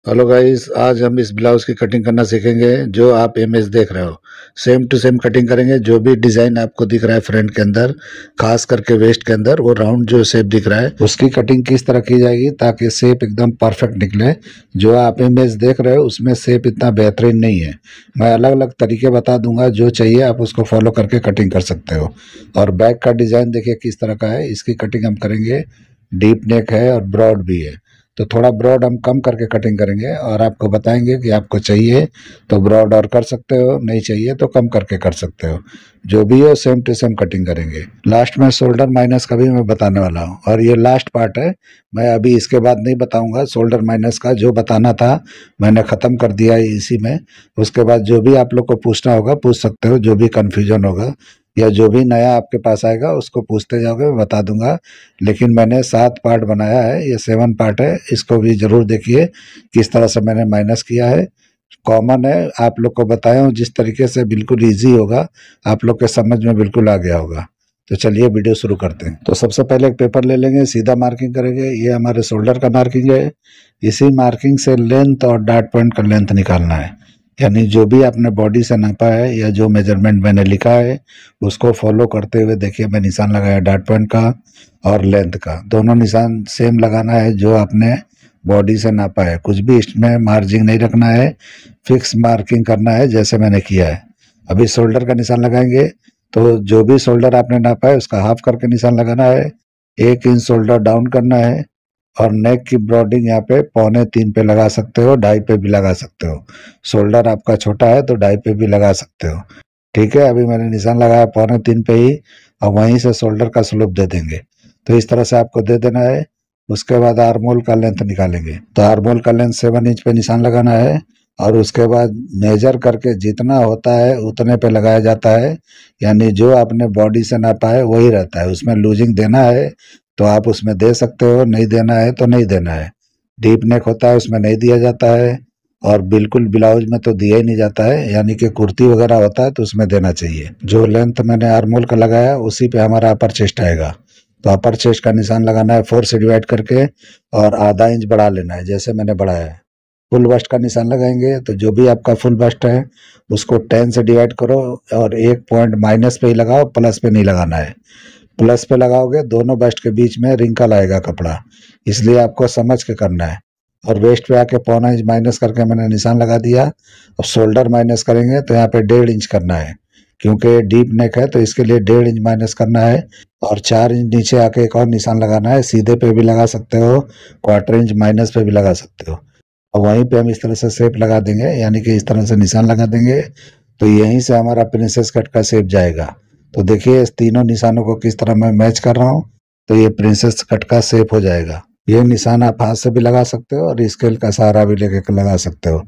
Hello guys, आज हम इस ब्लाउज की कटिंग करना सीखेंगे जो आप इमेज देख रहे हो। सेम टू सेम कटिंग करेंगे। जो भी डिजाइन आपको दिख रहा है फ्रंट के अंदर, खास करके वेस्ट के अंदर वो राउंड जो शेप दिख रहा है उसकी कटिंग किस तरह की जाएगी ताकि शेप एकदम परफेक्ट निकले। जो आप इमेज देख रहे हो उसमें शेप इतना बेहतरीन नहीं है। मैं अलग अलग तरीके बता दूंगा, जो चाहिए आप उसको फॉलो करके कटिंग कर सकते हो। और बैक का डिजाइन देखिए किस तरह का है। इसकी कटिंग हम करेंगे, डीप नेक है और ब्रॉड भी है। तो थोड़ा ब्रॉड हम कम करके कटिंग करेंगे और आपको बताएंगे कि आपको चाहिए तो ब्रॉड और कर सकते हो, नहीं चाहिए तो कम करके कर सकते हो। जो भी है सेम टू सेम कटिंग करेंगे। लास्ट में शोल्डर माइनस का भी मैं बताने वाला हूँ और ये लास्ट पार्ट है। मैं अभी इसके बाद नहीं बताऊंगा शोल्डर माइनस का, जो बताना था मैंने ख़त्म कर दिया है इसी में। उसके बाद जो भी आप लोग को पूछना होगा पूछ सकते हो, जो भी कन्फ्यूजन होगा या जो भी नया आपके पास आएगा उसको पूछते जाओगे, मैं बता दूंगा। लेकिन मैंने 7 पार्ट बनाया है, ये 7 पार्ट है, इसको भी जरूर देखिए किस तरह से मैंने माइनस किया है। कॉमन है, आप लोग को बताया हूँ जिस तरीके से, बिल्कुल इजी होगा, आप लोग के समझ में बिल्कुल आ गया होगा। तो चलिए वीडियो शुरू करते हैं। तो सबसे पहले एक पेपर ले लेंगे, सीधा मार्किंग करेंगे। ये हमारे शोल्डर का मार्किंग है। इसी मार्किंग से लेंथ और डॉट पॉइंट का लेंथ निकालना है। यानी जो भी आपने बॉडी से नापा है या जो मेजरमेंट मैंने लिखा है उसको फॉलो करते हुए देखिए, मैं निशान लगाया डॉट पॉइंट का और लेंथ का। दोनों निशान सेम लगाना है जो आपने बॉडी से नापा है। कुछ भी इसमें मार्जिन नहीं रखना है, फिक्स मार्किंग करना है जैसे मैंने किया है। अभी शोल्डर का निशान लगाएंगे तो जो भी शोल्डर आपने नापा है उसका हाफ करके निशान लगाना है। 1 इंच शोल्डर डाउन करना है और नेक की ब्रॉडिंग यहाँ पे 2.25 पे लगा सकते हो, 2.5 पे भी लगा सकते हो। शोल्डर आपका छोटा है तो 2.5 पे भी लगा सकते हो। ठीक है, अभी मैंने निशान लगाया 2.25 पे ही और वहीं से शोल्डर का स्लोप दे देंगे। तो इस तरह से आपको दे देना है। उसके बाद आर्मोल का लेंथ निकालेंगे। तो आर्मोल का लेंथ 7 इंच पे निशान लगाना है और उसके बाद मेजर करके जितना होता है उतने पे लगाया जाता है। यानी जो आपने बॉडी से नापा है वही रहता है। उसमें लूजिंग देना है तो आप उसमें दे सकते हो, नहीं देना है तो नहीं देना है। डीप नेक होता है उसमें नहीं दिया जाता है और बिल्कुल ब्लाउज में तो दिया ही नहीं जाता है। यानी कि कुर्ती वगैरह होता है तो उसमें देना चाहिए। जो लेंथ मैंने आर्मोल का लगाया उसी पे हमारा अपर चेस्ट आएगा। तो अपर चेस्ट का निशान लगाना है 4 से डिवाइड करके और आधा इंच बढ़ा लेना है जैसे मैंने बढ़ाया है। फुल बस्ट का निशान लगाएंगे तो जो भी आपका फुल बस्ट है उसको 10 से डिवाइड करो और एक पॉइंट माइनस पे ही लगाओ, प्लस पे नहीं लगाना है। प्लस पे लगाओगे दोनों बस्ट के बीच में रिंकल आएगा कपड़ा, इसलिए आपको समझ के करना है। और वेस्ट पे आके 1.25 इंच माइनस करके मैंने निशान लगा दिया। अब शोल्डर माइनस करेंगे तो यहाँ पे 1.5 इंच करना है, क्योंकि डीप नेक है तो इसके लिए 1.5 इंच माइनस करना है। और 4 इंच नीचे आके एक और निशान लगाना है। सीधे पे भी लगा सकते हो, 1/4 इंच माइनस पे भी लगा सकते हो। और वहीं पे हम इस तरह से शेप लगा देंगे, यानी कि इस तरह से निशान लगा देंगे तो यहीं से हमारा प्रिंसेस कट का शेप जाएगा। तो देखिए इस तीनों निशानों को किस तरह मैं मैच कर रहा हूँ, तो ये प्रिंसेस कट का शेप हो जाएगा। ये निशान आप हाथ से भी लगा सकते हो और स्केल का सहारा भी लेके लगा सकते हो।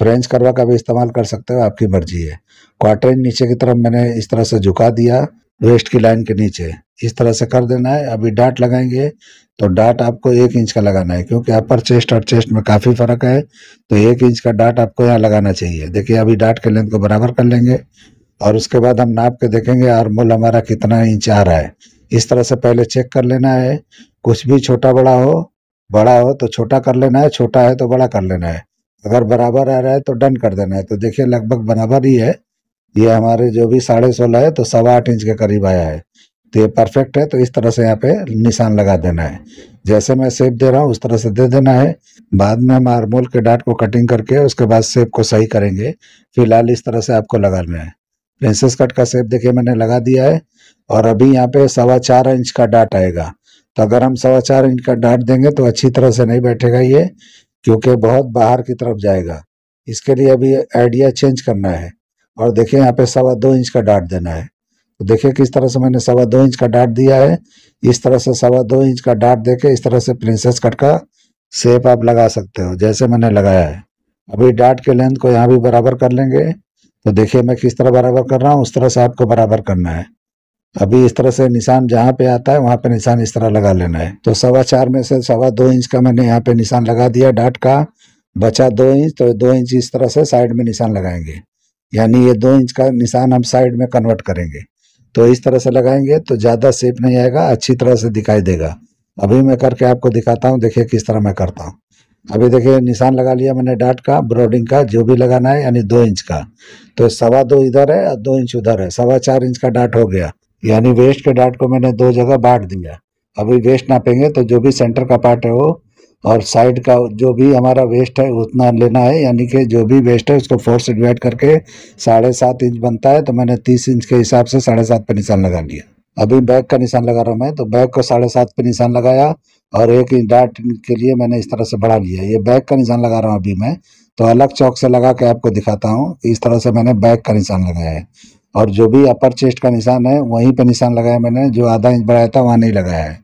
फ्रेंच करवा का भी इस्तेमाल कर सकते हो, आपकी मर्जी है। 1/4 इंच नीचे की तरफ मैंने इस तरह से झुका दिया, वेस्ट की लाइन के नीचे इस तरह से कर देना है। अभी डाट लगाएंगे तो डाट आपको 1 इंच का लगाना है, क्योंकि अपर चेस्ट और चेस्ट में काफी फर्क है। तो 1 इंच का डाट आपको यहाँ लगाना चाहिए। देखिए अभी डाट के लेंथ को बराबर कर लेंगे और उसके बाद हम नाप के देखेंगे आर्मोल हमारा कितना इंच आ रहा है। इस तरह से पहले चेक कर लेना है। कुछ भी छोटा बड़ा हो तो छोटा कर लेना है, छोटा है तो बड़ा कर लेना है। अगर बराबर आ रहा है तो डन कर देना है। तो देखिए लगभग बराबर ही है। ये हमारे जो भी 16.5 है तो 8.25 इंच के करीब आया है। तो ये परफेक्ट है। तो इस तरह से यहाँ पे निशान लगा देना है। जैसे मैं शेप दे रहा हूँ उस तरह से दे देना है। बाद में हम आर्मोल के डाट को कटिंग करके उसके बाद शेप को सही करेंगे। फिलहाल इस तरह से आपको लगाना है। प्रिंसेस कट का शेप देखिए मैंने लगा दिया है और अभी यहाँ पे 4.25 इंच का डाट आएगा। तो अगर हम 4.25 इंच का डाट देंगे तो अच्छी तरह से नहीं बैठेगा ये, क्योंकि बहुत बाहर की तरफ जाएगा। इसके लिए अभी आइडिया चेंज करना है। और देखिए यहाँ पे 2.25 इंच का डाट देना है। तो देखिए किस तरह से मैंने 2.25 इंच का डाट दिया है। इस तरह से 2.25 इंच का डाट देके इस तरह से प्रिंसेस कट का शेप आप लगा सकते हो जैसे मैंने लगाया है। अभी डाट के लेंथ को यहाँ भी बराबर कर लेंगे। तो देखिए मैं किस तरह बराबर कर रहा हूँ, उस तरह से आपको बराबर करना है। अभी इस तरह से निशान जहाँ पे आता है वहां पे निशान इस तरह लगा लेना है। तो 4.25 में से 2.25 इंच का मैंने यहाँ पे निशान लगा दिया डाट का। बचा 2 इंच, तो 2 इंच इस तरह से साइड में निशान लगाएंगे। यानी ये 2 इंच का निशान हम साइड में कन्वर्ट करेंगे। तो इस तरह से लगाएंगे तो ज्यादा शेप नहीं आएगा, अच्छी तरह से दिखाई देगा। अभी मैं करके आपको दिखाता हूँ, देखिए किस तरह मैं करता हूँ। अभी देखिए निशान लगा लिया मैंने डाट का, ब्रॉडिंग का जो भी लगाना है, यानी 2 इंच का। तो 2.25 इधर है और 2 इंच उधर है, 4.25 इंच का डाट हो गया। यानी वेस्ट के डाट को मैंने 2 जगह बांट दिया। अभी वेस्ट नापेंगे तो जो भी सेंटर का पार्ट है वो, और साइड का जो भी हमारा वेस्ट है उतना लेना है। यानी कि जो भी वेस्ट है उसको 4 से डिवाइड करके 7.5 इंच बनता है, तो मैंने 30 इंच के हिसाब से 7.5 पे निशान लगा लिया। अभी बैक का निशान लगा रहा हूँ मैं, तो बैक को 7.5 पे निशान लगाया, और 1 इंच डाट के लिए मैंने इस तरह से बढ़ा लिया। ये बैक का निशान लगा रहा हूँ अभी मैं, तो अलग चौक से लगा के आपको दिखाता हूँ। इस तरह से मैंने बैक का निशान लगाया है, और जो भी अपर चेस्ट का निशान है वहीं पे निशान लगाया मैंने, जो आधा इंच बढ़ाया था वहाँ नहीं लगाया है।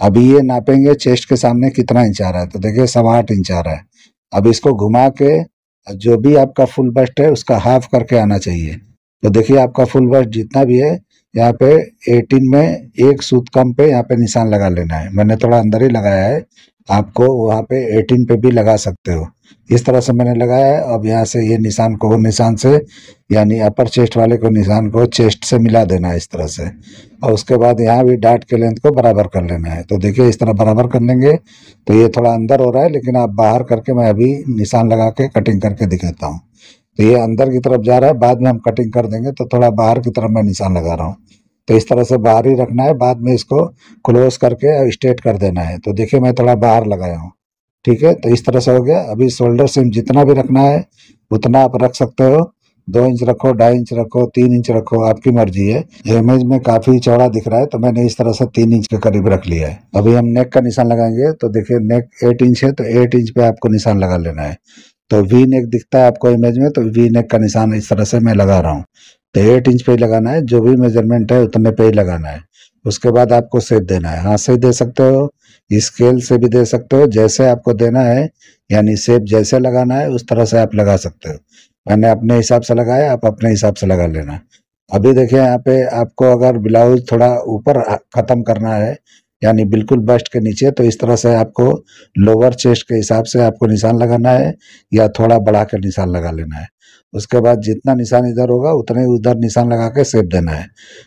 अभी ये नापेंगे चेस्ट के सामने कितना इंच आ रहा है, तो देखिए 8.25 इंच आ रहा है। अब इसको घुमा के जो भी आपका फुल बस्ट है उसका हाफ करके आना चाहिए। तो देखिए आपका फुल बस्ट जितना भी है, यहाँ पे 18 में एक सूत कम पे यहाँ पे निशान लगा लेना है। मैंने थोड़ा अंदर ही लगाया है, आपको वहाँ पे 18 पे भी लगा सकते हो। इस तरह से मैंने लगाया है। अब यहाँ से ये निशान को निशान से, यानी अपर चेस्ट वाले को निशान को चेस्ट से मिला देना है इस तरह से, और उसके बाद यहाँ भी डाट के लेंथ को बराबर कर लेना है। तो देखिए इस तरह बराबर कर लेंगे। तो ये थोड़ा अंदर हो रहा है, लेकिन आप बाहर करके मैं अभी निशान लगा के कटिंग करके दिखाता हूँ। तो ये अंदर की तरफ जा रहा है, बाद में हम कटिंग कर देंगे। तो थोड़ा बाहर की तरफ मैं निशान लगा रहा हूँ। तो इस तरह से बाहर ही रखना है, बाद में इसको क्लोज करके स्ट्रेट कर देना है। तो देखिए मैं थोड़ा बाहर लगाया हूँ, ठीक है। तो इस तरह से हो गया। अभी शोल्डर सीम जितना भी रखना है उतना आप रख सकते हो। 2 इंच रखो, 2.5 इंच रखो, 3 इंच रखो, आपकी मर्जी है। इमेज में काफी चौड़ा दिख रहा है, तो मैंने इस तरह से 3 इंच के करीब रख लिया है। अभी हम नेक का निशान लगाएंगे। तो देखिए नेक 8 इंच है, तो 8 इंच पे आपको निशान लगा लेना है। तो वी नेक दिखता है आपको इमेज में, तो वी नेक का निशान इस तरह से मैं लगा रहा हूँ। तो 8 इंच पे ही लगाना है, जो भी मेजरमेंट है उतने पे ही लगाना है। उसके बाद आपको शेप देना है, हाथ से ही दे सकते हो, स्केल से भी दे सकते हो, जैसे आपको देना है। यानी शेप जैसे लगाना है उस तरह से आप लगा सकते हो। मैंने अपने हिसाब से लगाया, आप अपने हिसाब से लगा लेना। अभी देखिए यहाँ पे आपको अगर ब्लाउज थोड़ा ऊपर खत्म करना है, यानी बिल्कुल बस्ट के नीचे, तो इस तरह से आपको लोअर चेस्ट के हिसाब से आपको निशान लगाना है, या थोड़ा बढ़ा कर निशान लगा लेना है। उसके बाद जितना निशान इधर होगा उतने उधर निशान लगा के शेप देना है।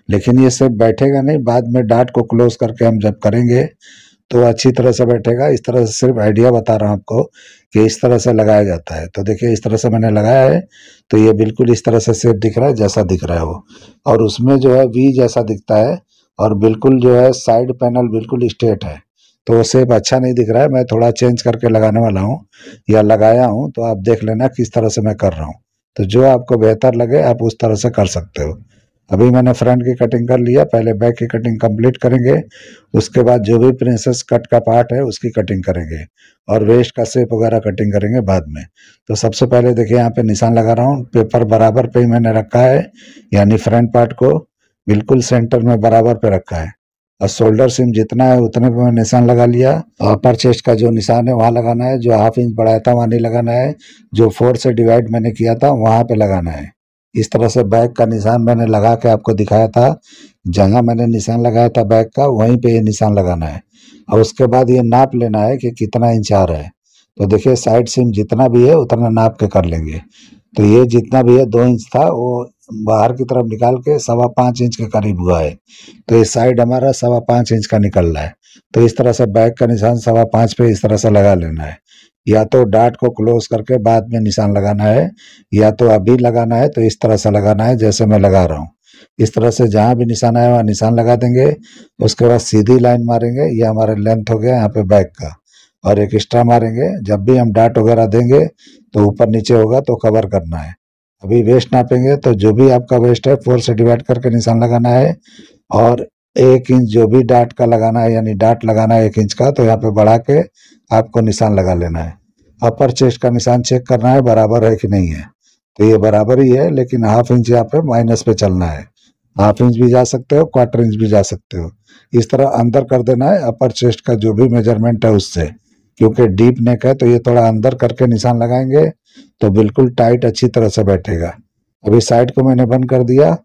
लेकिन ये शेप बैठेगा नहीं, बाद में डाट को क्लोज करके हम जब करेंगे तो अच्छी तरह से बैठेगा। इस तरह से सिर्फ आइडिया बता रहा हूँ आपको कि इस तरह से लगाया जाता है। तो देखिए इस तरह से मैंने लगाया है, तो ये बिल्कुल इस तरह से शेप दिख रहा है जैसा दिख रहा है वो, और उसमें जो है वी जैसा दिखता है, और बिल्कुल जो है साइड पैनल बिल्कुल स्ट्रेट है। तो वो शेप अच्छा नहीं दिख रहा है, मैं थोड़ा चेंज करके लगाने वाला हूँ, या लगाया हूँ। तो आप देख लेना किस तरह से मैं कर रहा हूँ। तो जो आपको बेहतर लगे आप उस तरह से कर सकते हो। अभी मैंने फ्रंट की कटिंग कर लिया, पहले बैक की कटिंग कंप्लीट करेंगे। उसके बाद जो भी प्रिंसेस कट का पार्ट है उसकी कटिंग करेंगे, और वेस्ट का शेप वगैरह कटिंग करेंगे बाद में। तो सबसे पहले देखिए यहाँ पे निशान लगा रहा हूँ, पेपर बराबर पे ही मैंने रखा है, यानी फ्रंट पार्ट को बिल्कुल सेंटर में बराबर पे रखा है, और शोल्डर सीम जितना है उतने पे मैं निशान लगा लिया। और अपर चेस्ट का जो निशान है वहाँ लगाना है, जो 1/2 इंच बढ़ाया था वहाँ नहीं लगाना है, जो 4 से डिवाइड मैंने किया था वहाँ पे लगाना है। इस तरह से बैक का निशान मैंने लगा के आपको दिखाया था, जहाँ मैंने निशान लगाया था बैक का वहीं पे ये निशान लगाना है। और उसके बाद ये नाप लेना है कि कितना इंच आ रहा है। तो देखिए साइड सीम जितना भी है उतना नाप के कर लेंगे। तो ये जितना भी है 2 इंच था, वो बाहर की तरफ निकाल के 5.25 इंच के करीब हुआ है। तो ये साइड हमारा 5.25 इंच का निकल रहा है। तो इस तरह से बैक का निशान 5.25 पे इस तरह से लगा लेना है। या तो डाट को क्लोज करके बाद में निशान लगाना है, या तो अभी लगाना है तो इस तरह से लगाना है जैसे मैं लगा रहा हूँ। इस तरह से जहाँ भी निशान आया वहाँ निशान लगा देंगे। उसके बाद सीधी लाइन मारेंगे, ये हमारा लेंथ हो गया यहाँ पे बैक का, और एक एक्स्ट्रा मारेंगे। जब भी हम डाट वगैरह देंगे तो ऊपर नीचे होगा तो कवर करना है। अभी वेस्ट नापेंगे, तो जो भी आपका वेस्ट है 4 से डिवाइड करके निशान लगाना है, और 1 इंच जो भी डाट का लगाना है, यानी डाट लगाना है 1 इंच का, तो यहाँ पे बढ़ा के आपको निशान लगा लेना है। अपर चेस्ट का निशान चेक करना है बराबर है कि नहीं है। तो ये बराबर ही है, लेकिन 1/2 इंच यहाँ पे माइनस पे चलना है। 1/2 इंच भी जा सकते हो, 1/4 इंच भी जा सकते हो। इस तरह अंदर कर देना है अपर चेस्ट का जो भी मेजरमेंट है उससे, क्योंकि डीप नेक है तो ये थोड़ा अंदर करके निशान लगाएंगे तो बिल्कुल टाइट अच्छी तरह से बैठेगा। अभी साइड को मैंने बंद कर दिया,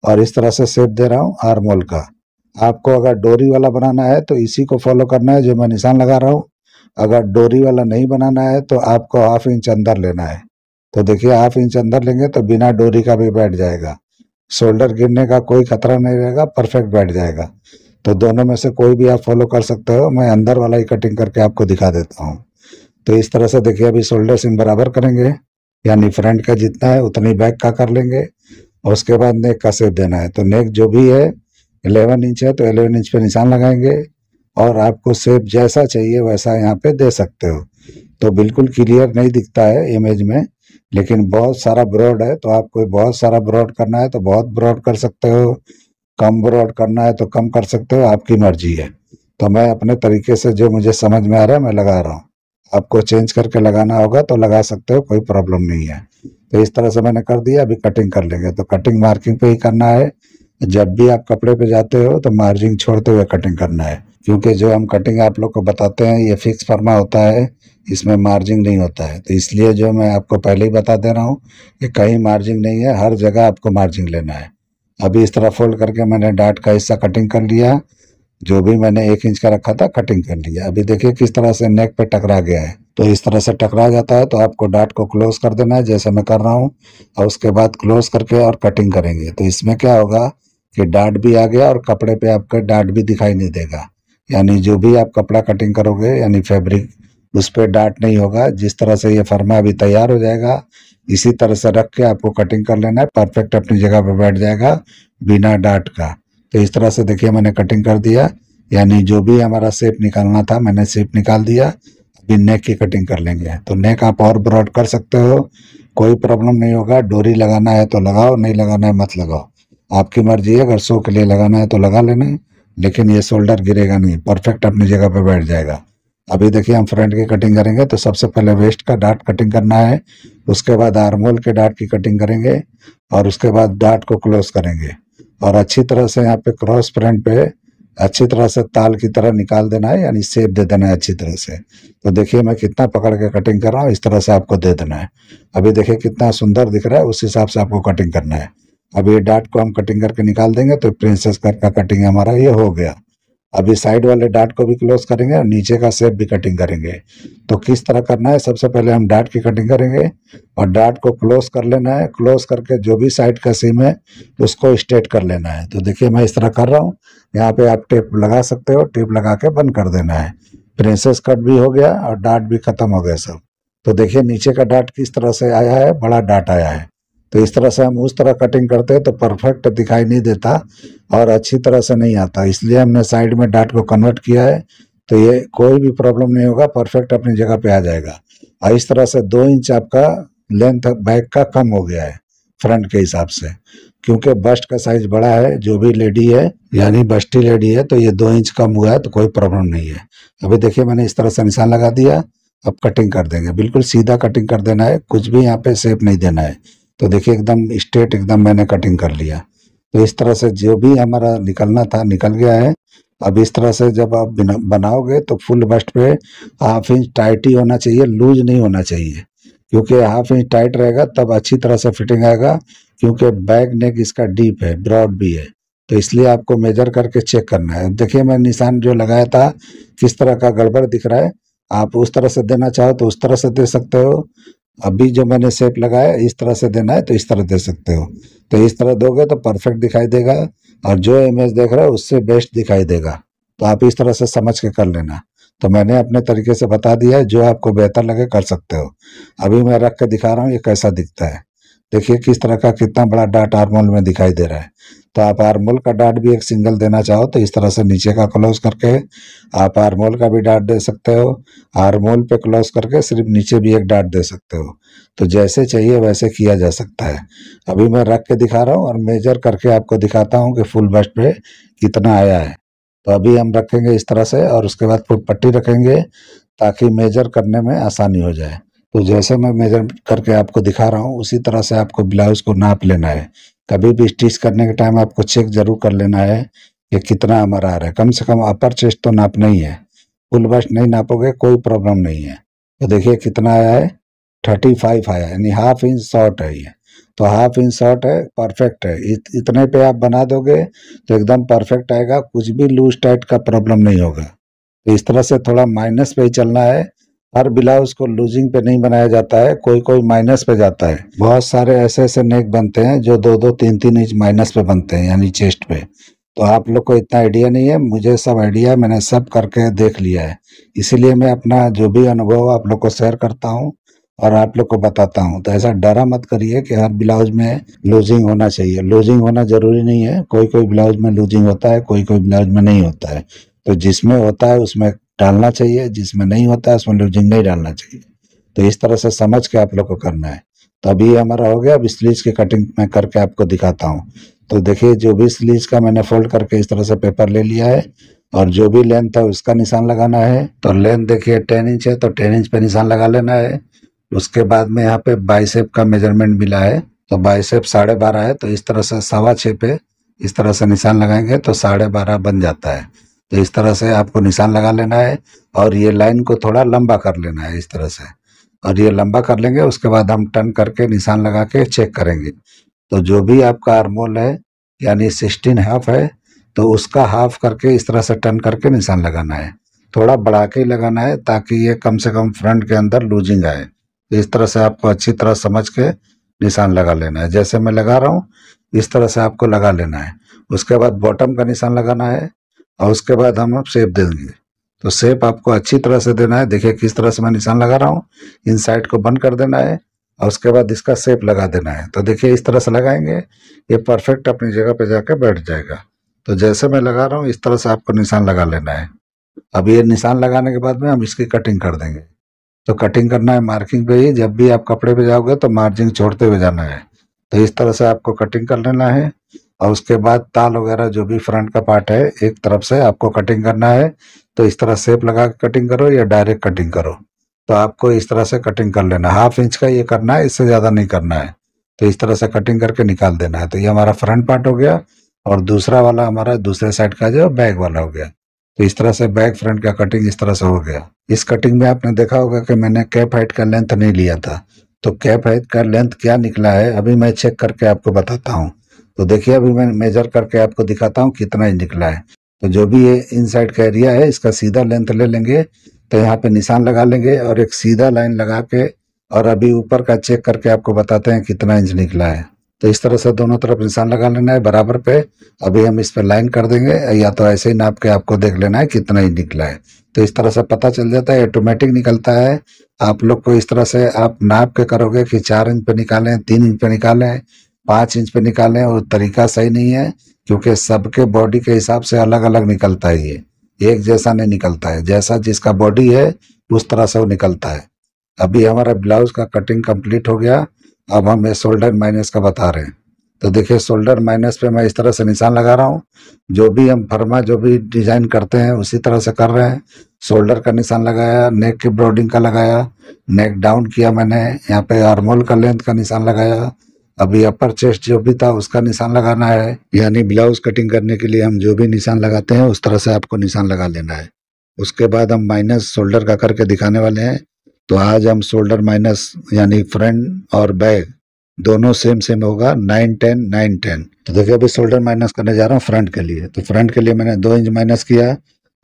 और इस तरह से शेप दे रहा हूँ आर्म होल का। आपको अगर डोरी वाला बनाना है तो इसी को फॉलो करना है जो मैं निशान लगा रहा हूँ। अगर डोरी वाला नहीं बनाना है तो आपको 1/2 इंच अंदर लेना है। तो देखिए 1/2 इंच अंदर लेंगे तो बिना डोरी का भी बैठ जाएगा, शोल्डर गिरने का कोई खतरा नहीं रहेगा, परफेक्ट बैठ जाएगा। तो दोनों में से कोई भी आप फॉलो कर सकते हो, मैं अंदर वाला ही कटिंग करके आपको दिखा देता हूँ। तो इस तरह से देखिए अभी शोल्डर सीम बराबर करेंगे, यानी फ्रंट का जितना है उतनी बैक का कर लेंगे। और उसके बाद नेक का शेप देना है, तो नेक जो भी है 11 इंच है तो 11 इंच पे निशान लगाएंगे, और आपको शेप जैसा चाहिए वैसा यहाँ पे दे सकते हो। तो बिल्कुल क्लियर नहीं दिखता है इमेज में, लेकिन बहुत सारा ब्रॉड है, तो आपको बहुत सारा ब्रॉड करना है तो बहुत ब्रॉड कर सकते हो, कम ब्रॉड करना है तो कम कर सकते हो, आपकी मर्जी है। तो मैं अपने तरीके से जो मुझे समझ में आ रहा है मैं लगा रहा हूँ। आपको चेंज करके लगाना होगा तो लगा सकते हो, कोई प्रॉब्लम नहीं है। तो इस तरह से मैंने कर दिया, अभी कटिंग कर लेंगे। तो कटिंग मार्किंग पे ही करना है, जब भी आप कपड़े पे जाते हो तो मार्जिन छोड़ते हुए कटिंग करना है, क्योंकि जो हम कटिंग आप लोग को बताते हैं ये फिक्स फर्मा होता है, इसमें मार्जिन नहीं होता है। तो इसलिए जो मैं आपको पहले ही बता दे रहा हूँ कि कहीं मार्जिन नहीं है, हर जगह आपको मार्जिन लेना है। अभी इस तरह फोल्ड करके मैंने डार्ट का हिस्सा कटिंग कर लिया, जो भी मैंने 1 इंच का रखा था कटिंग कर लिया। अभी देखिए किस तरह से नेक पे टकरा गया है, तो इस तरह से टकरा जाता है तो आपको डार्ट को क्लोज कर देना है जैसे मैं कर रहा हूँ, और उसके बाद क्लोज करके और कटिंग करेंगे। तो इसमें क्या होगा कि डार्ट भी आ गया और कपड़े पे आपका डार्ट भी दिखाई नहीं देगा, यानी जो भी आप कपड़ा कटिंग करोगे यानी फैब्रिक, उस पर डार्ट नहीं होगा। जिस तरह से ये फर्मा अभी तैयार हो जाएगा इसी तरह से रख के आपको कटिंग कर लेना है, परफेक्ट अपनी जगह पे बैठ जाएगा बिना डार्ट का। तो इस तरह से देखिए मैंने कटिंग कर दिया, यानी जो भी हमारा शेप निकालना था मैंने शेप निकाल दिया। अभी नेक की कटिंग कर लेंगे। तो नेक आप और ब्रॉड कर सकते हो, कोई प्रॉब्लम नहीं होगा। डोरी लगाना है तो लगाओ, नहीं लगाना है मत लगाओ, आपकी मर्जी है। अगर शो के लिए लगाना है तो लगा लेना, लेकिन ये शोल्डर गिरेगा नहीं, परफेक्ट अपनी जगह पे बैठ जाएगा। अभी देखिए हम फ्रंट की कटिंग करेंगे, तो सबसे पहले वेस्ट का डार्ट कटिंग करना है, उसके बाद आर्मोल के डार्ट की कटिंग करेंगे, और उसके बाद डार्ट को क्लोज करेंगे, और अच्छी तरह से यहाँ पे क्रॉस फ्रंट पे अच्छी तरह से ताल की तरह निकाल देना है, यानी शेप दे देना है अच्छी तरह से। तो देखिए मैं कितना पकड़ के कटिंग कर रहा हूँ, इस तरह से आपको दे देना है। अभी देखिए कितना सुंदर दिख रहा है, उस हिसाब से आपको कटिंग करना है। अब ये डार्ट को हम कटिंग करके निकाल देंगे, तो प्रिंसेस कट का कटिंग हमारा ये हो गया। अभी साइड वाले डार्ट को भी क्लोज करेंगे और नीचे का शेप भी कटिंग करेंगे। तो किस तरह करना है, सबसे पहले हम डार्ट की कटिंग करेंगे और डार्ट को क्लोज कर लेना है। क्लोज करके जो भी साइड का सीम है उसको स्ट्रेट कर लेना है। तो देखिए मैं इस तरह कर रहा हूँ, यहाँ पे आप टेप लगा सकते हो, टेप लगा के बंद कर देना है। प्रिंसेस कट भी हो गया और डार्ट भी खत्म हो गया सब। तो देखिए नीचे का डार्ट किस तरह से आया है, बड़ा डार्ट आया है। तो इस तरह से हम उस तरह कटिंग करते हैं तो परफेक्ट दिखाई नहीं देता और अच्छी तरह से नहीं आता, इसलिए हमने साइड में डार्ट को कन्वर्ट किया है। तो ये कोई भी प्रॉब्लम नहीं होगा, परफेक्ट अपनी जगह पे आ जाएगा। और इस तरह से 2 इंच आपका लेंथ बैक का कम हो गया है फ्रंट के हिसाब से, क्योंकि बस्ट का साइज बड़ा है। जो भी लेडी है यानी बस्टी लेडी है तो ये 2 इंच कम हुआ है, तो कोई प्रॉब्लम नहीं है। अभी देखिए मैंने इस तरह से निशान लगा दिया, अब कटिंग कर देंगे। बिल्कुल सीधा कटिंग कर देना है, कुछ भी यहाँ पे शेप नहीं देना है। तो देखिए एकदम स्ट्रेट एकदम मैंने कटिंग कर लिया। तो इस तरह से जो भी हमारा निकलना था निकल गया है। अब इस तरह से जब आप बनाओगे तो फुल बस्ट पे 1/2 इंच टाइट ही होना चाहिए, लूज नहीं होना चाहिए, क्योंकि 1/2 इंच टाइट रहेगा तब अच्छी तरह से फिटिंग आएगा। क्योंकि बैक नेक इसका डीप है, ब्रॉड भी है, तो इसलिए आपको मेजर करके चेक करना है। देखिए मैं निशान जो लगाया था किस तरह का गड़बड़ दिख रहा है, आप उस तरह से देना चाहो तो उस तरह से दे सकते हो। अभी जो मैंने शेप लगाया इस तरह से देना है तो इस तरह दे सकते हो। तो इस तरह दोगे तो परफेक्ट दिखाई देगा, और जो इमेज देख रहे हो उससे बेस्ट दिखाई देगा। तो आप इस तरह से समझ के कर लेना। तो मैंने अपने तरीके से बता दिया है, जो आपको बेहतर लगे कर सकते हो। अभी मैं रख के दिखा रहा हूँ ये कैसा दिखता है। देखिए किस तरह का कितना बड़ा डार्ट आर्मोल में दिखाई दे रहा है। तो आप आर्मोल का डार्ट भी एक सिंगल देना चाहो तो इस तरह से नीचे का क्लोज करके आप आर्मोल का भी डार्ट दे सकते हो। आर्मोल पे क्लोज करके सिर्फ नीचे भी एक डार्ट दे सकते हो। तो जैसे चाहिए वैसे किया जा सकता है। अभी मैं रख के दिखा रहा हूँ और मेजर करके आपको दिखाता हूँ कि फुल बस्ट पे कितना आया है। तो अभी हम रखेंगे इस तरह से और उसके बाद फुल पट्टी रखेंगे ताकि मेजर करने में आसानी हो जाए। तो जैसे मैं मेजर करके आपको दिखा रहा हूँ उसी तरह से आपको ब्लाउज को नाप लेना है। कभी भी स्टिच करने के टाइम आपको चेक जरूर कर लेना है कि कितना हमारा आ रहा है। कम से कम अपर चेस्ट तो नापना ही है, फुल बस्ट नहीं नापोगे कोई प्रॉब्लम नहीं है। तो देखिए कितना आया है, 35 आया, यानी 1/2 इंच शॉर्ट है ये। तो 1/2 इंच शॉर्ट है, परफेक्ट है। इतने पे आप बना दोगे तो एकदम परफेक्ट आएगा, कुछ भी लूज टाइट का प्रॉब्लम नहीं होगा। तो इस तरह से थोड़ा माइनस पे ही चलना है। हर ब्लाउज को लूजिंग पे नहीं बनाया जाता है, कोई कोई माइनस पे जाता है। बहुत सारे ऐसे ऐसे नेक बनते हैं जो 2-2 3-3 इंच माइनस पे बनते हैं, यानी चेस्ट पे। तो आप लोग को इतना आइडिया नहीं है, मुझे सब आइडिया है, मैंने सब करके देख लिया है। इसीलिए मैं अपना जो भी अनुभव आप लोग को शेयर करता हूँ और आप लोग को बताता हूँ। तो ऐसा डरा मत करिए कि हर ब्लाउज में लूजिंग होना चाहिए। लूजिंग होना जरूरी नहीं है, कोई कोई ब्लाउज में लूजिंग होता है, कोई कोई ब्लाउज में नहीं होता है। तो जिसमें होता है उसमें डालना चाहिए, जिसमें नहीं होता है उसमें लूजिंग नहीं डालना चाहिए। तो इस तरह से समझ के आप लोग को करना है। तो अभी हमारा हो गया। अब स्लीव्स की कटिंग मैं करके आपको दिखाता हूँ। तो देखिए, जो भी स्लीव्स का मैंने फोल्ड करके इस तरह से पेपर ले लिया है और जो भी लेंथ है उसका निशान लगाना है। तो लेंथ देखिए 10 इंच है, तो 10 इंच पे निशान लगा लेना है। उसके बाद में यहाँ पे बाइसेप का मेजरमेंट मिला है, तो बाइसेप 12.5 है, तो इस तरह से 6.25 पे इस तरह से निशान लगाएंगे तो 12.5 बन जाता है। तो इस तरह से आपको निशान लगा लेना है और ये लाइन को थोड़ा लंबा कर लेना है इस तरह से। और ये लंबा कर लेंगे, उसके बाद हम टर्न करके निशान लगा के चेक करेंगे। तो जो भी आपका आर्मोल है यानी 16 हाफ है, तो उसका हाफ करके इस तरह से टर्न करके निशान लगाना है। थोड़ा बढ़ा के ही लगाना है ताकि ये कम से कम फ्रंट के अंदर लूजिंग आए। तो इस तरह से आपको अच्छी तरह समझ के निशान लगा लेना है। जैसे मैं लगा रहा हूँ इस तरह से आपको लगा लेना है। उसके बाद बॉटम का निशान लगाना है और उसके बाद हम शेप देंगे। तो शेप आपको अच्छी तरह से देना है। देखिए किस तरह से मैं निशान लगा रहा हूँ। इन साइड को बंद कर देना है और उसके बाद इसका शेप लगा देना है। तो देखिए इस तरह से लगाएंगे, ये परफेक्ट अपनी जगह पे जाके बैठ जाएगा। तो जैसे मैं लगा रहा हूँ इस तरह से आपको निशान लगा लेना है। अब ये निशान लगाने के बाद में हम इसकी कटिंग कर देंगे। तो कटिंग करना है मार्किंग पे ही। जब भी आप कपड़े पे जाओगे तो मार्जिन छोड़ते हुए जाना है। तो इस तरह से आपको कटिंग कर लेना है और उसके बाद ताल वगैरह जो भी फ्रंट का पार्ट है एक तरफ से आपको कटिंग करना है। तो इस तरह शेप लगा के कटिंग करो या डायरेक्ट कटिंग करो, तो आपको इस तरह से कटिंग कर लेना है। 1/2 इंच का ये करना है, इससे ज़्यादा नहीं करना है। तो इस तरह से कटिंग करके निकाल देना है। तो ये हमारा फ्रंट पार्ट हो गया और दूसरा वाला हमारा दूसरे साइड का जो बैक वाला हो गया। तो इस तरह से बैक फ्रंट का कटिंग इस तरह से हो गया। इस कटिंग में आपने देखा होगा कि मैंने कैप हाइट का लेंथ नहीं लिया था। तो कैप हाइट का लेंथ क्या निकला है अभी मैं चेक करके आपको बताता हूँ। तो देखिए अभी मैं मेजर करके आपको दिखाता हूँ कितना इंच निकला है। तो जो भी ये इनसाइड का एरिया है इसका सीधा लेंथ ले लेंगे। तो यहाँ पे निशान लगा लेंगे और एक सीधा लाइन लगा के और अभी ऊपर का चेक करके आपको बताते हैं कितना इंच निकला है। तो इस तरह से दोनों तरफ निशान लगा लेना है बराबर पे। अभी हम इस पर लाइन कर देंगे या तो ऐसे ही नाप के आपको देख लेना है कितना इंच निकला है। तो इस तरह से पता चल जाता है, ऑटोमेटिक निकलता है। आप लोग को इस तरह से आप नाप के करोगे कि 4 इंच पे निकालें, 3 इंच पे निकालें, 5 इंच पे निकालें, और तरीका सही नहीं है क्योंकि सबके बॉडी के हिसाब से अलग अलग निकलता है। ये एक जैसा नहीं निकलता है, जैसा जिसका बॉडी है उस तरह से वो निकलता है। अभी हमारा ब्लाउज का कटिंग कंप्लीट हो गया। अब हम ये शोल्डर माइनस का बता रहे हैं। तो देखिए शोल्डर माइनस पे मैं इस तरह से निशान लगा रहा हूँ। जो भी हम फर्मा जो भी डिजाइन करते हैं उसी तरह से कर रहे हैं। शोल्डर का निशान लगाया, नेक की ब्रॉडिंग का लगाया, नेक डाउन किया मैंने, यहाँ पे आर्मोल का लेंथ का निशान लगाया। अभी अपर चेस्ट जो भी था उसका निशान लगाना है। यानी ब्लाउज कटिंग करने के लिए हम जो भी निशान लगाते हैं उस तरह से आपको निशान लगा लेना है। उसके बाद हम माइनस शोल्डर का करके दिखाने वाले हैं। तो आज हम शोल्डर माइनस यानी फ्रंट और बैक दोनों सेम सेम होगा, 9-10 9-10। तो देखिए अभी शोल्डर माइनस करने जा रहा हूँ फ्रंट के लिए। तो फ्रंट के लिए मैंने 2 इंच माइनस किया।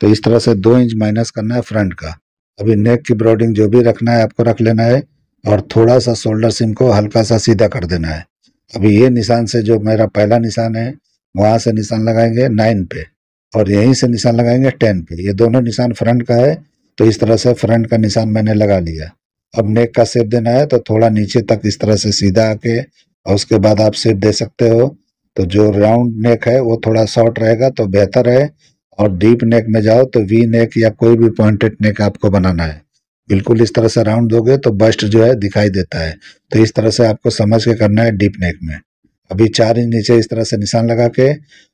तो इस तरह से 2 इंच माइनस करना है फ्रंट का। अभी नेक की ब्रॉडिंग जो भी रखना है आपको रख लेना है और थोड़ा सा शोल्डर सिम को हल्का सा सीधा कर देना है। अभी ये निशान से जो मेरा पहला निशान है वहां से निशान लगाएंगे 9 पे और यहीं से निशान लगाएंगे 10 पे। ये दोनों निशान फ्रंट का है। तो इस तरह से फ्रंट का निशान मैंने लगा लिया। अब नेक का शेप देना है तो थोड़ा नीचे तक इस तरह से सीधा आके और उसके बाद आप शेप दे सकते हो। तो जो राउंड नेक है वो थोड़ा शॉर्ट रहेगा तो बेहतर है, और डीप नेक में जाओ तो वी नेक या कोई भी पॉइंटेड नेक आपको बनाना है। बिल्कुल इस तरह से राउंड दोगे तो बस्ट जो है दिखाई देता है। तो इस तरह से आपको समझ के करना है डीप नेक में। अभी 4 इंच नीचे इस तरह से निशान लगा के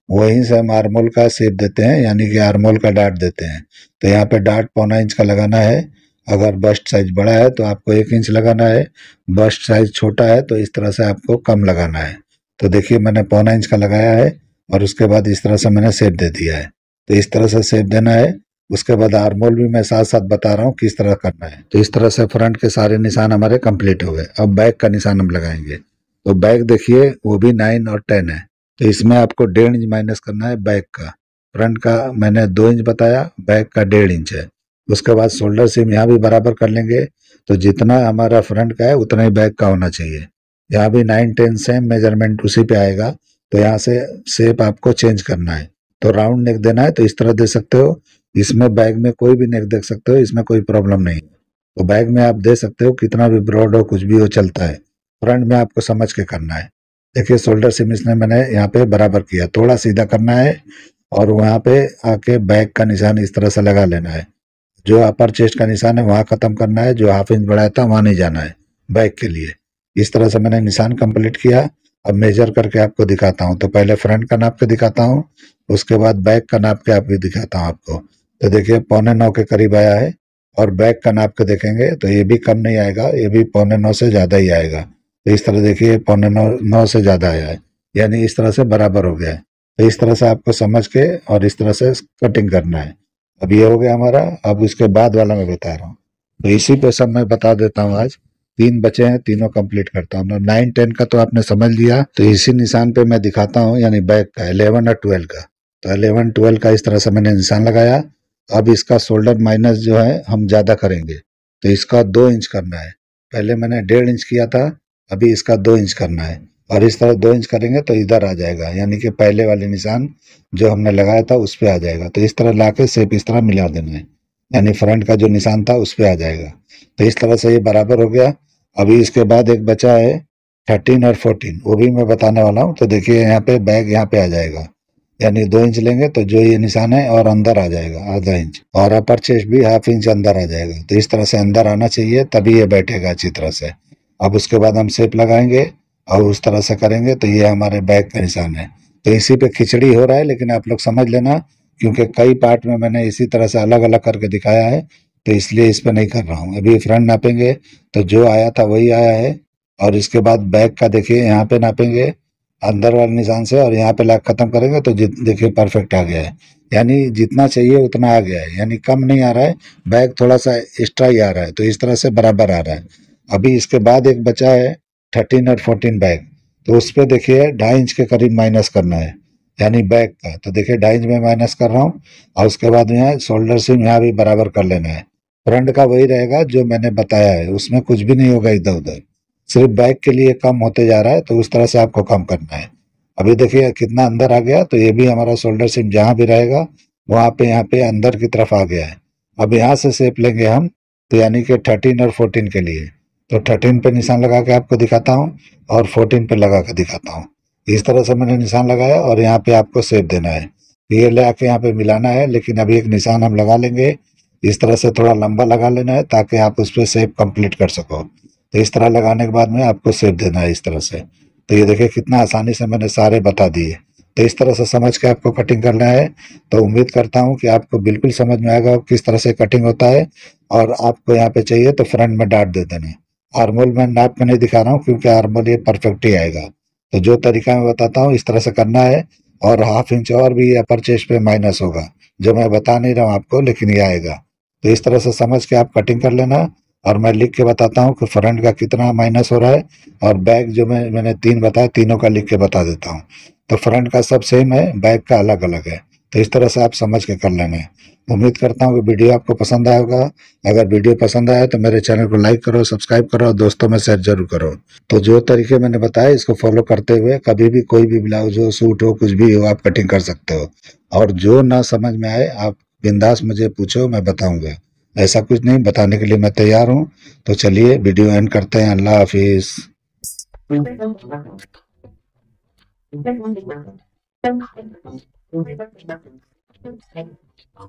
वहीं से हम आर्मोल का शेप देते हैं, यानी कि आर्मोल का डार्ट देते हैं। तो यहाँ पे डार्ट 1/4 इंच का लगाना है। अगर बस्ट साइज बड़ा है तो आपको 1 इंच लगाना है, बस्ट साइज छोटा है तो इस तरह से आपको कम लगाना है। तो देखिए मैंने 1/4 इंच का लगाया है और उसके बाद इस तरह से मैंने शेप दे दिया है। तो इस तरह से शेप देना है। उसके बाद आर्मोल भी मैं साथ साथ बता रहा हूँ किस तरह करना है। तो इस तरह से फ्रंट के सारे निशान हमारे कंप्लीट हो गए। अब बैक का निशान हम लगाएंगे। तो बैक देखिए वो भी 9 और 10 है। तो इसमें आपको 1.5 इंच माइनस करना है बैक का। फ्रंट का मैंने 2 इंच बताया, बैक का 1.5 इंच है। उसके बाद शोल्डर सिम यहाँ भी बराबर कर लेंगे। तो जितना हमारा फ्रंट का है उतना ही बैक का होना चाहिए। यहाँ भी 9-10 सेम मेजरमेंट उसी पे आएगा। तो यहाँ से शेप आपको चेंज करना है। तो राउंड नेक देना है तो इस तरह दे सकते हो। इसमें बैग में कोई भी नेक दे सकते हो, इसमें कोई प्रॉब्लम नहीं। तो बैग में आप दे सकते हो, कितना भी ब्रॉड हो कुछ भी हो चलता है। फ्रंट में आपको समझ के करना है। देखिए शोल्डर सिम इसने मैंने यहाँ पे बराबर किया, थोड़ा सीधा करना है और वहाँ पे आके बैक का निशान इस तरह से लगा लेना है। जो अपर चेस्ट का निशान है वहां खत्म करना है, जो हाफ इंच बढ़ाया था वहां नहीं जाना है बैक के लिए। इस तरह से मैंने निशान कंप्लीट किया। अब मेजर करके आपको दिखाता हूँ। तो पहले फ्रंट का नाप के दिखाता हूँ, उसके बाद बैक का नाप के आपको दिखाता हूँ आपको। तो देखिए 8.25 के करीब आया है। और बैक का नाप के देखेंगे तो ये भी कम नहीं आएगा, ये भी 8.25 से ज्यादा ही आएगा। तो इस तरह देखिए 8.25 से ज्यादा आया है, यानी इस तरह से बराबर हो गया है। तो इस तरह से आपको समझ के और इस तरह से कटिंग करना है। अब ये हो गया हमारा। अब उसके बाद वाला मैं बता रहा हूँ। तो इसी पे सब मैं बता देता हूँ आज। 3 बचे हैं, तीनों कंप्लीट करता हूँ। 9 10 का तो आपने समझ लिया, तो इसी निशान पे मैं दिखाता हूँ, यानी बैक का 11 और 12 का। तो 11 12 का इस तरह से मैंने निशान लगाया। अब इसका शोल्डर माइनस जो है हम ज्यादा करेंगे, तो इसका 2 इंच करना है। पहले मैंने 1.5 इंच किया था, अभी इसका 2 इंच करना है। और इस तरह 2 इंच करेंगे तो इधर आ जाएगा, यानी कि पहले वाले निशान जो हमने लगाया था उस पे आ जाएगा। तो इस तरह लाके शेप इस तरह मिला देना है, यानी फ्रंट का जो निशान था उस पे आ जाएगा। तो इस तरह से ये बराबर हो गया। अभी इसके बाद एक बचा है 13 और 14, वो भी मैं बताने वाला हूँ। तो देखिए यहाँ पे बैग यहाँ पे आ जाएगा, यानी 2 इंच लेंगे तो जो ये निशान है और अंदर आ जाएगा आधा इंच, और अपर चेस्ट भी हाफ इंच अंदर आ जाएगा। तो इस तरह से अंदर आना चाहिए, तभी ये बैठेगा अच्छी तरह से। अब उसके बाद हम शेप लगाएंगे और उस तरह से करेंगे तो ये हमारे बैग का निशान है। तो इसी पे खिचड़ी हो रहा है, लेकिन आप लोग समझ लेना, क्योंकि कई पार्ट में मैंने इसी तरह से अलग अलग करके दिखाया है, तो इसलिए इस पे नहीं कर रहा हूँ। अभी फ्रंट नापेंगे तो जो आया था वही आया है। और इसके बाद बैक का देखिए यहाँ पे नापेंगे अंदर वाले निशान से, और यहाँ पे लाख खत्म करेंगे तो देखिए परफेक्ट आ गया है। यानी जितना चाहिए उतना आ गया है, यानी कम नहीं आ रहा है। बैग थोड़ा सा एक्स्ट्रा ही आ रहा है, तो इस तरह से बराबर आ रहा है। अभी इसके बाद एक बचा है 13 और 14 बैग। तो उस पे देखिए 2.5 इंच के करीब माइनस करना है, यानी बैक का। तो देखिए 2.5 इंच में माइनस कर रहा हूँ। और उसके बाद यहाँ शोल्डर से यहाँ भी बराबर कर लेना है। फ्रंट का वही रहेगा जो मैंने बताया है, उसमें कुछ भी नहीं होगा इधर उधर, सिर्फ बैक के लिए कम होते जा रहा है। तो उस तरह से आपको कम करना है। अभी देखिए कितना अंदर आ गया। तो ये भी हमारा शोल्डर सिम जहाँ भी रहेगा वहां पे यहाँ पे अंदर की तरफ आ गया है। अब यहाँ से शेप लेंगे हम, तो यानी कि 13 और 14 के लिए। तो 13 पे निशान लगा के आपको दिखाता हूँ और 14 पे लगा के दिखाता हूँ। इस तरह से मैंने निशान लगाया और यहाँ पे आपको शेप देना है। ये ले आके यहाँ पे मिलाना है, लेकिन अभी एक निशान हम लगा लेंगे। इस तरह से थोड़ा लंबा लगा लेना है ताकि आप उस पर शेप कंप्लीट कर सको। तो इस तरह लगाने के बाद में आपको शेप देना है इस तरह से। तो ये देखिए कितना आसानी से मैंने सारे बता दिए। तो इस तरह से समझ के आपको कटिंग करना है। तो उम्मीद करता हूँ कि आपको बिल्कुल समझ में आएगा किस तरह से कटिंग होता है। और आपको यहाँ पे चाहिए तो फ्रंट में डाट दे देना। आर्मोल में नाप में नहीं दिखा रहा हूँ, क्योंकि आर्मोल ये परफेक्ट ही आएगा। तो जो तरीका मैं बताता हूँ इस तरह से करना है। और हाफ इंच और भी अपर चेस्ट पे माइनस होगा, जो मैं बता नहीं रहा हूँ आपको, लेकिन ये आएगा। तो इस तरह से समझ के आप कटिंग कर लेना। और मैं लिख के बताता हूँ कि फ्रंट का कितना माइनस हो रहा है। और बैक जो मैंने 3 बताया, तीनों का लिख के बता देता हूँ। तो फ्रंट का सब सेम है, बैक का अलग अलग है। तो इस तरह से आप समझ के कर लेना है। उम्मीद करता हूँ कि वीडियो आपको पसंद आया होगा। अगर वीडियो पसंद आया तो मेरे चैनल को लाइक करो, सब्सक्राइब करो और दोस्तों में शेयर जरूर करो। तो जो तरीके मैंने बताया इसको फॉलो करते हुए कभी भी कोई भी ब्लाउज हो, सूट हो, कुछ भी हो, आप कटिंग कर सकते हो। और जो ना समझ में आए आप बिंदास मुझे पूछो, मैं बताऊंगा। ऐसा कुछ नहीं, बताने के लिए मैं तैयार हूँ। तो चलिए वीडियो एंड करते हैं। अल्लाह हाफिज।